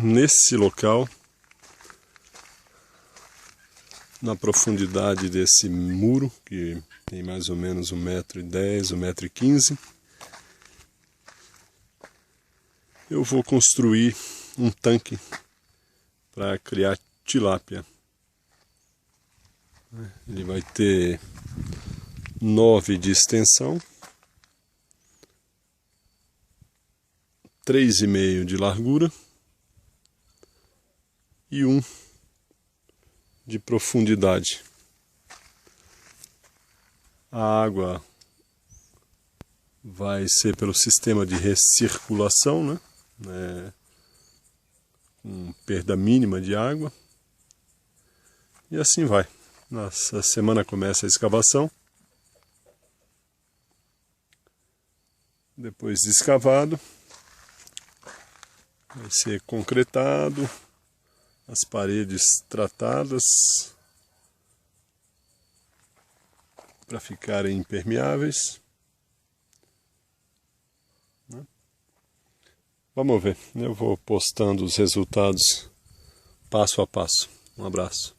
nesse local, na profundidade desse muro, que tem mais ou menos 1,10 m, 1,15 m, eu vou construir um tanque para criar tilápia. Ele vai ter 9 de extensão, 3,5 de largura e 1 de profundidade. A água vai ser pelo sistema de recirculação, né? Com perda mínima de água. E assim vai. Nessa semana começa a escavação. Depois de escavado, vai ser concretado, as paredes tratadas para ficarem impermeáveis. Vamos ver, eu vou postando os resultados passo a passo. Um abraço.